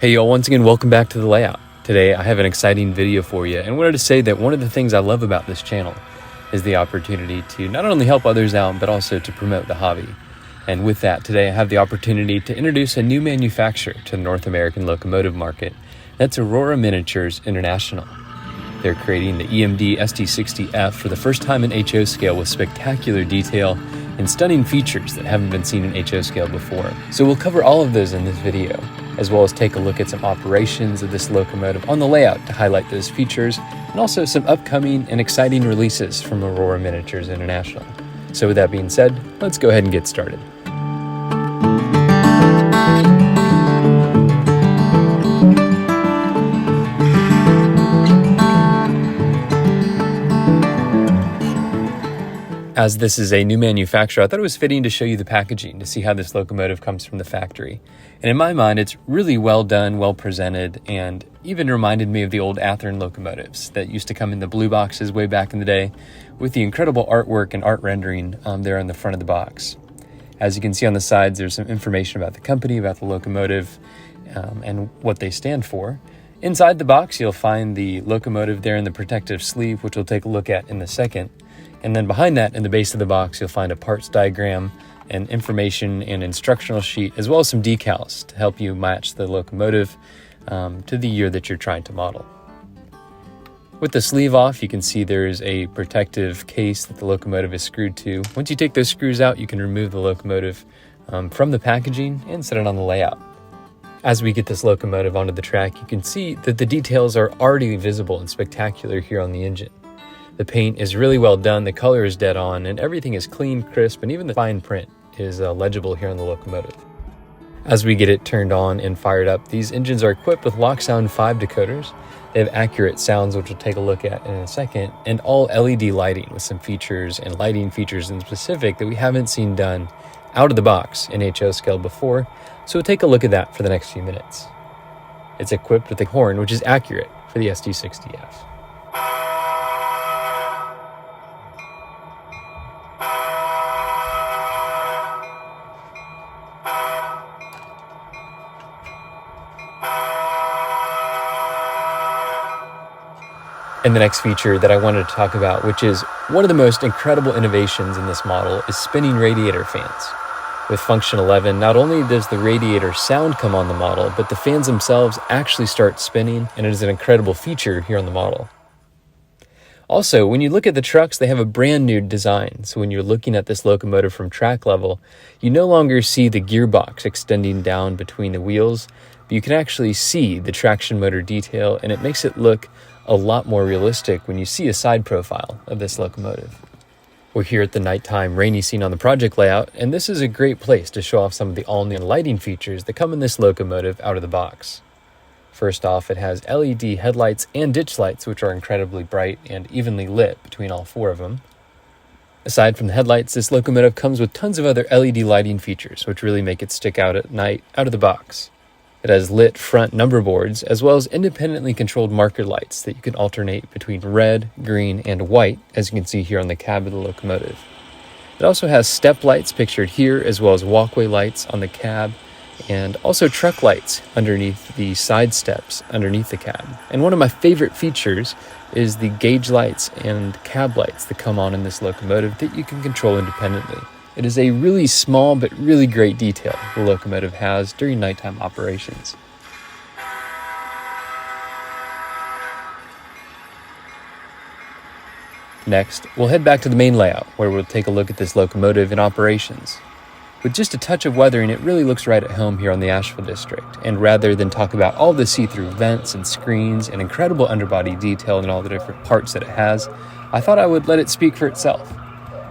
Hey y'all, once again, welcome back to The Layout. Today I have an exciting video for you and wanted to say that one of the things I love about this channel is the opportunity to not only help others out, but also to promote the hobby. And with that, today I have the opportunity to introduce a new manufacturer to the North American locomotive market. That's Aurora Miniatures International. They're creating the EMD SD60F for the first time in HO scale with spectacular detail and stunning features that haven't been seen in HO scale before. So we'll cover all of those in this video, as well as take a look at some operations of this locomotive on the layout to highlight those features, and also some upcoming and exciting releases from Aurora Miniatures International. So with that being said, let's go ahead and get started. As this is a new manufacturer, I thought it was fitting to show you the packaging to see how this locomotive comes from the factory. And in my mind, it's really well done, well presented, and even reminded me of the old Athearn locomotives that used to come in the blue boxes way back in the day with the incredible artwork and art rendering there on the front of the box. As you can see on the sides, there's some information about the company, about the locomotive, and what they stand for. Inside the box, you'll find the locomotive there in the protective sleeve, which we'll take a look at in a second. And then behind that, in the base of the box, you'll find a parts diagram and information and instructional sheet, as well as some decals to help you match the locomotive to the year that you're trying to model. With the sleeve off, you can see there's a protective case that the locomotive is screwed to. Once you take those screws out, you can remove the locomotive from the packaging and set it on the layout. As we get this locomotive onto the track, you can see that the details are already visible and spectacular here on the engine. The paint is really well done, the color is dead on, and everything is clean, crisp, and even the fine print is legible here on the locomotive. As we get it turned on and fired up, these engines are equipped with LockSound 5 decoders. They have accurate sounds, which we'll take a look at in a second, and all LED lighting with some features and lighting features in specific that we haven't seen done out of the box in HO scale before, so we'll take a look at that for the next few minutes. It's equipped with a horn, which is accurate for the SD60F. And the next feature that I wanted to talk about, which is one of the most incredible innovations in this model, is spinning radiator fans. With function 11, not only does the radiator sound come on the model, but the fans themselves actually start spinning, and it is an incredible feature here on the model. Also, when you look at the trucks, they have a brand new design. So when you're looking at this locomotive from track level, you no longer see the gearbox extending down between the wheels, but you can actually see the traction motor detail, and it makes it look a lot more realistic when you see a side profile of this locomotive. We're here at the nighttime rainy scene on the project layout, and this is a great place to show off some of the all-new lighting features that come in this locomotive out of the box. First off, it has LED headlights and ditch lights, which are incredibly bright and evenly lit between all four of them. Aside from the headlights, this locomotive comes with tons of other LED lighting features, which really make it stick out at night out of the box. It has lit front number boards, as well as independently controlled marker lights that you can alternate between red, green, and white, as you can see here on the cab of the locomotive. It also has step lights pictured here, as well as walkway lights on the cab, and also truck lights underneath the side steps underneath the cab. And one of my favorite features is the gauge lights and cab lights that come on in this locomotive that you can control independently. It is a really small but really great detail the locomotive has during nighttime operations. Next, we'll head back to the main layout, where we'll take a look at this locomotive in operations. With just a touch of weathering, it really looks right at home here on the Asheville district, and rather than talk about all the see-through vents and screens and incredible underbody detail and all the different parts that it has, I thought I would let it speak for itself.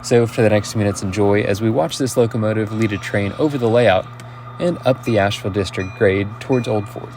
So for the next few minutes, enjoy as we watch this locomotive lead a train over the layout and up the Asheville district grade towards Old Fort.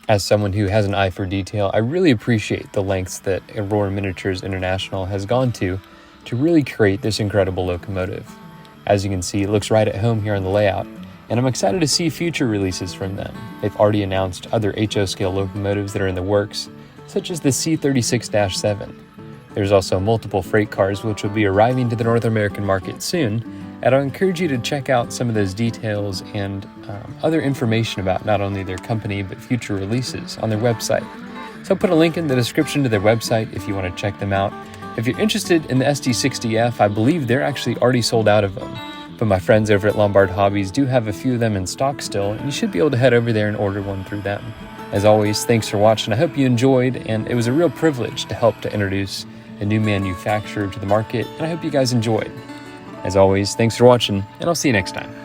As someone who has an eye for detail, I really appreciate the lengths that Aurora Miniatures International has gone to really create this incredible locomotive. As you can see, it looks right at home here on the layout, and I'm excited to see future releases from them. They've already announced other HO scale locomotives that are in the works, such as the C36-7. There's also multiple freight cars which will be arriving to the North American market soon, and I'll encourage you to check out some of those details and other information about not only their company but future releases on their website. So I'll put a link in the description to their website if you want to check them out. If you're interested in the SD60F, I believe they're actually already sold out of them, but my friends over at Lombard Hobbies do have a few of them in stock still, and you should be able to head over there and order one through them. As always, thanks for watching. I hope you enjoyed, and it was a real privilege to help to introduce a new manufacturer to the market, and I hope you guys enjoyed. As always, thanks for watching, and I'll see you next time.